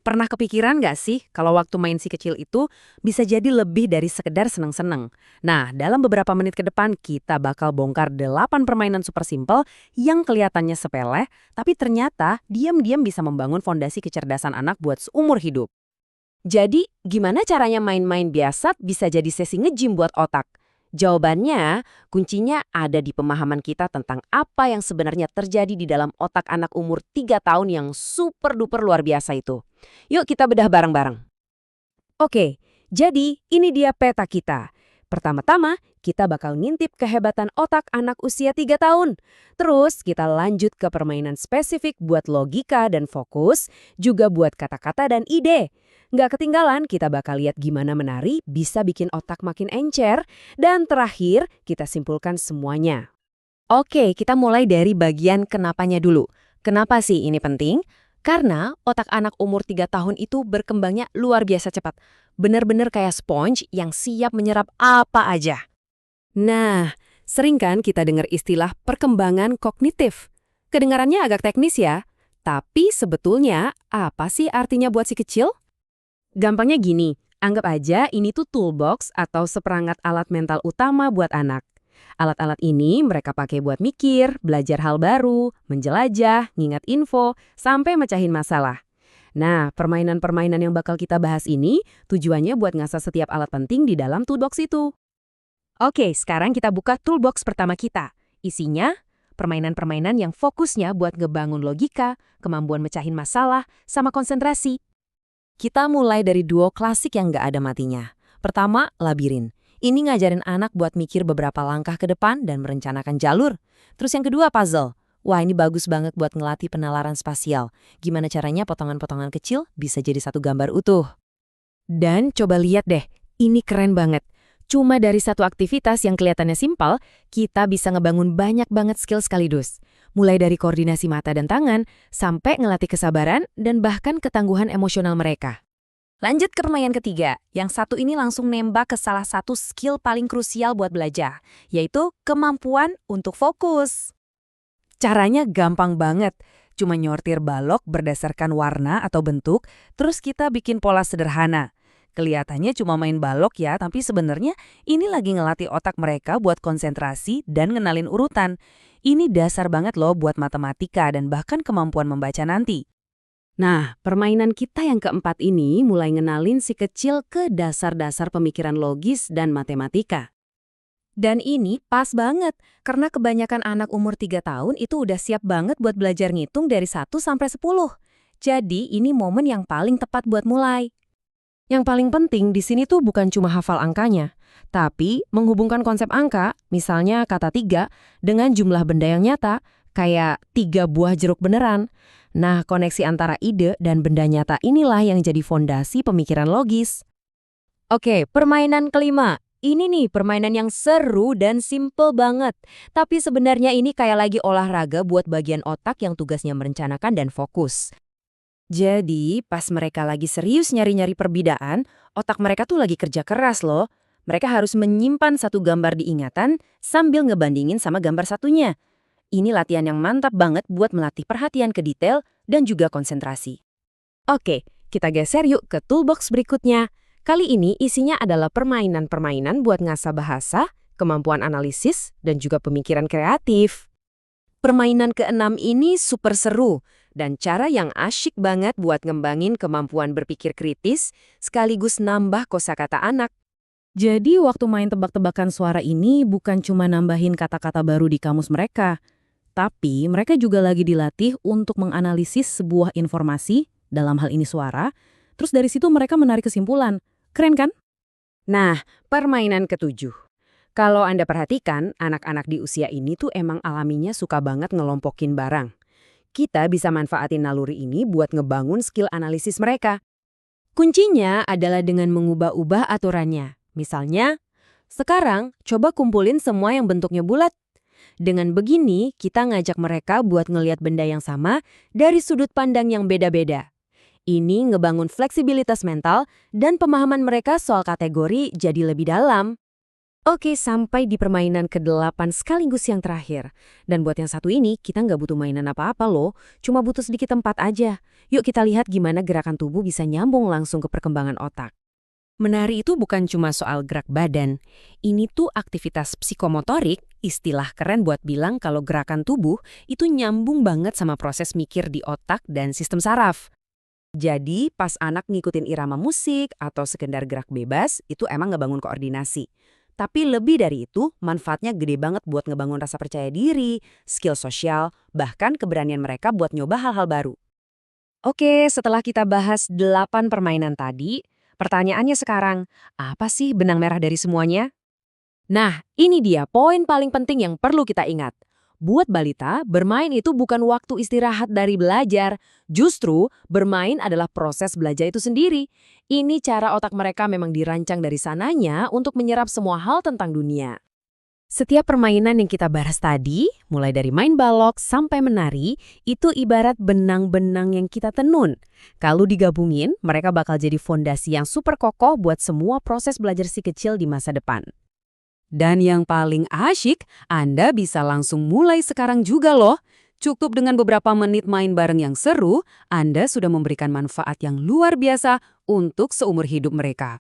Pernah kepikiran nggak sih kalau waktu main si kecil itu bisa jadi lebih dari sekedar seneng-seneng? Nah, dalam beberapa menit ke depan kita bakal bongkar 8 permainan super simple yang kelihatannya sepele, tapi ternyata diam-diam bisa membangun fondasi kecerdasan anak buat seumur hidup. Jadi, gimana caranya main-main biasa bisa jadi sesi nge-gym buat otak? Jawabannya, kuncinya ada di pemahaman kita tentang apa yang sebenarnya terjadi di dalam otak anak umur 3 tahun yang super-duper luar biasa itu. Yuk kita bedah bareng-bareng. Oke, jadi ini dia peta kita. Pertama-tama, kita bakal ngintip kehebatan otak anak usia 3 tahun. Terus kita lanjut ke permainan spesifik buat logika dan fokus, juga buat kata-kata dan ide. Nggak ketinggalan, kita bakal lihat gimana menari bisa bikin otak makin encer. Dan terakhir, kita simpulkan semuanya. Oke, kita mulai dari bagian kenapanya dulu. Kenapa sih ini penting? Karena otak anak umur 3 tahun itu berkembangnya luar biasa cepat. Bener-bener kayak sponge yang siap menyerap apa aja. Nah, sering kan kita dengar istilah perkembangan kognitif. Kedengarannya agak teknis ya, tapi sebetulnya apa sih artinya buat si kecil? Gampangnya gini, anggap aja ini tuh toolbox atau seperangkat alat mental utama buat anak. Alat-alat ini mereka pakai buat mikir, belajar hal baru, menjelajah, ngingat info, sampai mecahin masalah. Nah, permainan-permainan yang bakal kita bahas ini tujuannya buat ngasah setiap alat penting di dalam toolbox itu. Oke, sekarang kita buka toolbox pertama kita. Isinya, permainan-permainan yang fokusnya buat ngebangun logika, kemampuan mecahin masalah, sama konsentrasi. Kita mulai dari duo klasik yang nggak ada matinya. Pertama, labirin. Ini ngajarin anak buat mikir beberapa langkah ke depan dan merencanakan jalur. Terus yang kedua, puzzle. Wah, ini bagus banget buat ngelatih penalaran spasial. Gimana caranya potongan-potongan kecil bisa jadi satu gambar utuh. Dan coba lihat deh, ini keren banget. Cuma dari satu aktivitas yang kelihatannya simpel, kita bisa ngebangun banyak banget skill sekaligus. Mulai dari koordinasi mata dan tangan, sampai ngelatih kesabaran dan bahkan ketangguhan emosional mereka. Lanjut ke permainan ketiga, yang satu ini langsung nembak ke salah satu skill paling krusial buat belajar, yaitu kemampuan untuk fokus. Caranya gampang banget, cuma nyortir balok berdasarkan warna atau bentuk, terus kita bikin pola sederhana. Kelihatannya cuma main balok ya, tapi sebenarnya ini lagi ngelatih otak mereka buat konsentrasi dan ngenalin urutan. Ini dasar banget loh buat matematika dan bahkan kemampuan membaca nanti. Nah, permainan kita yang keempat ini mulai ngenalin si kecil ke dasar-dasar pemikiran logis dan matematika. Dan ini pas banget, karena kebanyakan anak umur 3 tahun itu udah siap banget buat belajar ngitung dari 1 sampai 10. Jadi ini momen yang paling tepat buat mulai. Yang paling penting di sini tuh bukan cuma hafal angkanya, tapi menghubungkan konsep angka, misalnya kata 3, dengan jumlah benda yang nyata, kayak 3 buah jeruk beneran. Nah, koneksi antara ide dan benda nyata inilah yang jadi fondasi pemikiran logis. Oke, permainan kelima. Ini nih permainan yang seru dan simple banget. Tapi sebenarnya ini kayak lagi olahraga buat bagian otak yang tugasnya merencanakan dan fokus. Jadi, pas mereka lagi serius nyari-nyari perbedaan, otak mereka tuh lagi kerja keras loh. Mereka harus menyimpan satu gambar di ingatan sambil ngebandingin sama gambar satunya. Ini latihan yang mantap banget buat melatih perhatian ke detail dan juga konsentrasi. Oke, kita geser yuk ke toolbox berikutnya. Kali ini isinya adalah permainan-permainan buat ngasah bahasa, kemampuan analisis, dan juga pemikiran kreatif. Permainan keenam ini super seru dan cara yang asyik banget buat ngembangin kemampuan berpikir kritis sekaligus nambah kosakata anak. Jadi waktu main tebak-tebakan suara ini bukan cuma nambahin kata-kata baru di kamus mereka, tapi mereka juga lagi dilatih untuk menganalisis sebuah informasi, dalam hal ini suara, terus dari situ mereka menarik kesimpulan. Keren kan? Nah, permainan ketujuh. Kalau Anda perhatikan, anak-anak di usia ini tuh emang alaminya suka banget ngelompokin barang. Kita bisa manfaatin naluri ini buat ngebangun skill analisis mereka. Kuncinya adalah dengan mengubah-ubah aturannya. Misalnya, sekarang coba kumpulin semua yang bentuknya bulat. Dengan begini, kita ngajak mereka buat ngelihat benda yang sama dari sudut pandang yang beda-beda. Ini ngebangun fleksibilitas mental dan pemahaman mereka soal kategori jadi lebih dalam. Oke, sampai di permainan ke-8 sekaligus yang terakhir. Dan buat yang satu ini, kita nggak butuh mainan apa-apa loh, cuma butuh sedikit tempat aja. Yuk kita lihat gimana gerakan tubuh bisa nyambung langsung ke perkembangan otak. Menari itu bukan cuma soal gerak badan. Ini tuh aktivitas psikomotorik, istilah keren buat bilang kalau gerakan tubuh itu nyambung banget sama proses mikir di otak dan sistem saraf. Jadi, pas anak ngikutin irama musik atau sekedar gerak bebas, itu emang ngebangun koordinasi. Tapi lebih dari itu, manfaatnya gede banget buat ngebangun rasa percaya diri, skill sosial, bahkan keberanian mereka buat nyoba hal-hal baru. Oke, setelah kita bahas 8 permainan tadi, pertanyaannya sekarang, apa sih benang merah dari semuanya? Nah, ini dia poin paling penting yang perlu kita ingat. Buat balita, bermain itu bukan waktu istirahat dari belajar. Justru, bermain adalah proses belajar itu sendiri. Ini cara otak mereka memang dirancang dari sananya untuk menyerap semua hal tentang dunia. Setiap permainan yang kita bahas tadi, mulai dari main balok sampai menari, itu ibarat benang-benang yang kita tenun. Kalau digabungin, mereka bakal jadi fondasi yang super kokoh buat semua proses belajar si kecil di masa depan. Dan yang paling asyik, Anda bisa langsung mulai sekarang juga loh. Cukup dengan beberapa menit main bareng yang seru, Anda sudah memberikan manfaat yang luar biasa untuk seumur hidup mereka.